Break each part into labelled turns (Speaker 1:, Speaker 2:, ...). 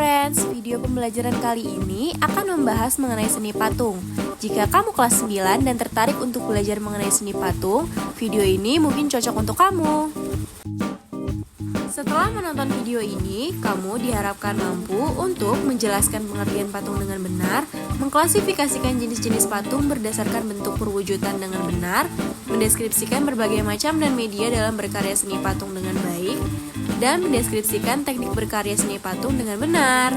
Speaker 1: friends, video pembelajaran kali ini akan membahas mengenai seni patung. Jika kamu kelas 9 dan tertarik untuk belajar mengenai seni patung, video ini mungkin cocok untuk kamu. Setelah menonton video ini, kamu diharapkan mampu untuk menjelaskan pengertian patung dengan benar, mengklasifikasikan jenis-jenis patung berdasarkan bentuk perwujudan dengan benar, mendeskripsikan berbagai macam dan media dalam berkarya seni patung dengan baik, dan mendeskripsikan teknik berkarya seni patung dengan benar.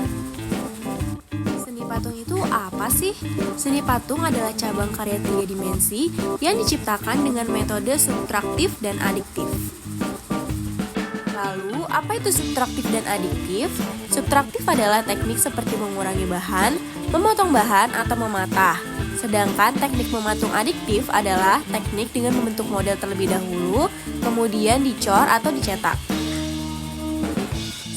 Speaker 1: Seni patung itu apa sih? Seni patung adalah cabang karya 3 dimensi yang diciptakan dengan metode subtraktif dan adiktif. Lalu, apa itu subtraktif dan adiktif? Subtraktif adalah teknik seperti mengurangi bahan, memotong bahan, atau mematah. Sedangkan teknik mematung adiktif adalah teknik dengan membentuk model terlebih dahulu, kemudian dicor atau dicetak.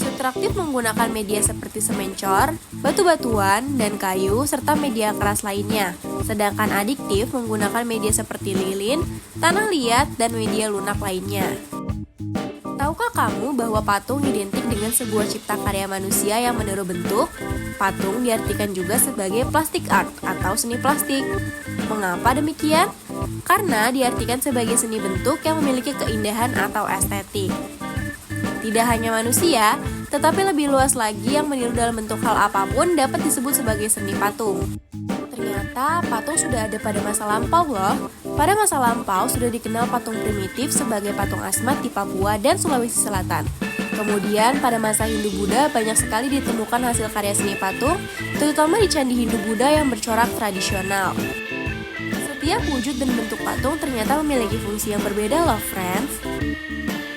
Speaker 1: Subtraktif menggunakan media seperti semen cor, batu-batuan, dan kayu, serta media keras lainnya. Sedangkan adiktif menggunakan media seperti lilin, tanah liat, dan media lunak lainnya. Tahukah kamu bahwa patung identik dengan sebuah cipta karya manusia yang meniru bentuk? Patung diartikan juga sebagai plastic art atau seni plastik. Mengapa demikian? Karena diartikan sebagai seni bentuk yang memiliki keindahan atau estetik. Tidak hanya manusia, tetapi lebih luas lagi yang meniru dalam bentuk hal apapun dapat disebut sebagai seni patung. Ternyata patung sudah ada pada masa lampau loh. Pada masa lampau sudah dikenal patung primitif sebagai patung asmat di Papua dan Sulawesi Selatan. Kemudian pada masa Hindu-Buddha banyak sekali ditemukan hasil karya seni patung, terutama di candi Hindu-Buddha yang bercorak tradisional. Setiap wujud dan bentuk patung ternyata memiliki fungsi yang berbeda loh friends.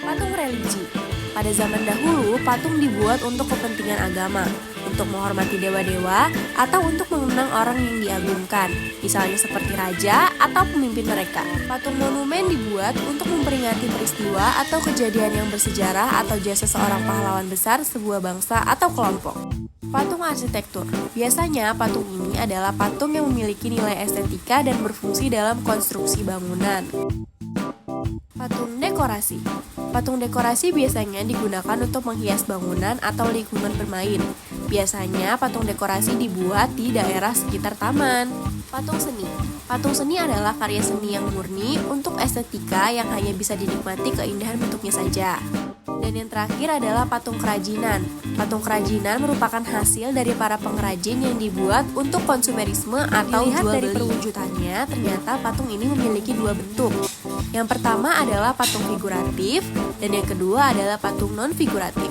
Speaker 1: Patung religi. Pada zaman dahulu, patung dibuat untuk kepentingan agama, untuk menghormati dewa-dewa, atau untuk mengenang orang yang diagungkan, misalnya seperti raja atau pemimpin mereka. Patung monumen dibuat untuk memperingati peristiwa atau kejadian yang bersejarah atau jasa seorang pahlawan besar sebuah bangsa atau kelompok. Patung arsitektur. Biasanya patung ini adalah patung yang memiliki nilai estetika dan berfungsi dalam konstruksi bangunan. Patung dekorasi. Patung dekorasi biasanya digunakan untuk menghias bangunan atau lingkungan bermain. Biasanya patung dekorasi dibuat di daerah sekitar taman. Patung seni. Patung seni adalah karya seni yang murni untuk estetika yang hanya bisa dinikmati keindahan bentuknya saja. Dan yang terakhir adalah patung kerajinan. Patung kerajinan merupakan hasil dari para pengrajin yang dibuat untuk konsumerisme atau jual beli. Dari perwujudannya, ternyata patung ini memiliki 2 bentuk. Yang pertama adalah patung figuratif, dan yang kedua adalah patung non-figuratif.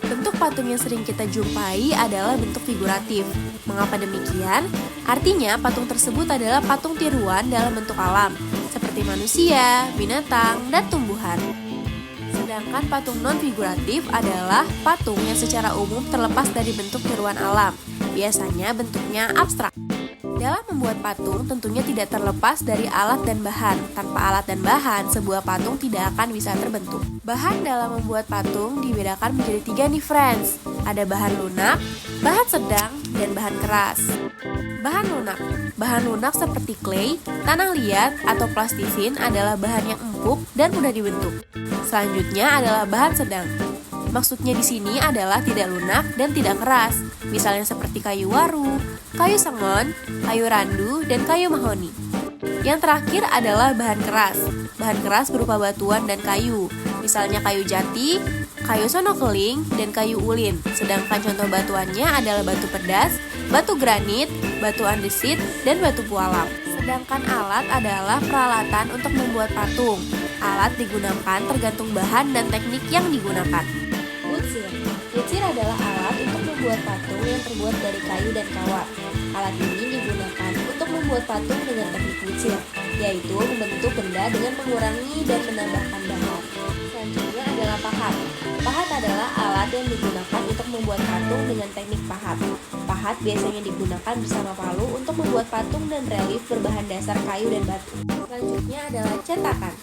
Speaker 1: Bentuk patung yang sering kita jumpai adalah bentuk figuratif. Mengapa demikian? Artinya patung tersebut adalah patung tiruan dalam bentuk alam, seperti manusia, binatang, dan tumbuhan. Sedangkan patung non-figuratif adalah patung yang secara umum terlepas dari bentuk tiruan alam. Biasanya bentuknya abstrak. Dalam membuat patung tentunya tidak terlepas dari alat dan bahan. Tanpa alat dan bahan, sebuah patung tidak akan bisa terbentuk. Bahan dalam membuat patung dibedakan menjadi 3 nih friends. Ada bahan lunak, bahan sedang, dan bahan keras. Bahan lunak. Bahan lunak seperti clay, tanah liat, atau plastisin adalah bahan yang empuk dan mudah dibentuk. Selanjutnya adalah bahan sedang. Maksudnya di sini adalah tidak lunak dan tidak keras, misalnya seperti kayu waru, kayu sangon, kayu randu, dan kayu mahoni. Yang terakhir adalah bahan keras. Bahan keras berupa batuan dan kayu, misalnya kayu jati, kayu sonokeling, dan kayu ulin. Sedangkan contoh batuannya adalah batu pedas, batu granit, batu andesit, dan batu pualam. Sedangkan alat adalah peralatan untuk membuat patung. Alat digunakan tergantung bahan dan teknik yang digunakan. Wutsir adalah alat untuk membuat patung yang terbuat dari kayu dan kawat. Alat ini digunakan untuk membuat patung dengan teknik wutsir, yaitu membentuk benda dengan mengurangi dan menambahkan bahan. Selanjutnya adalah pahat. Pahat adalah alat yang digunakan untuk membuat patung dengan teknik pahat. Pahat biasanya digunakan bersama palu untuk membuat patung dan relief berbahan dasar kayu dan batu. Selanjutnya adalah cetakan.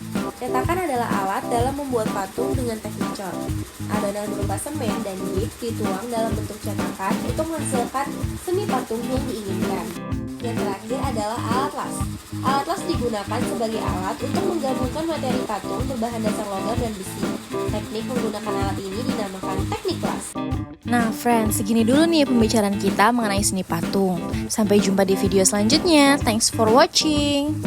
Speaker 1: Cetakan adalah alat dalam membuat patung dengan teknik cor. Adonan berupa semen dan gips dituang dalam bentuk cetakan untuk menghasilkan seni patung yang diinginkan. Yang terakhir adalah alat las. Alat las digunakan sebagai alat untuk menggabungkan materi patung berbahan dasar logam dan besi. Teknik menggunakan alat alat ini dinamakan teknik las.
Speaker 2: Nah friends, segini dulu nih pembicaraan kita mengenai seni patung. Sampai jumpa di video selanjutnya. Thanks for watching.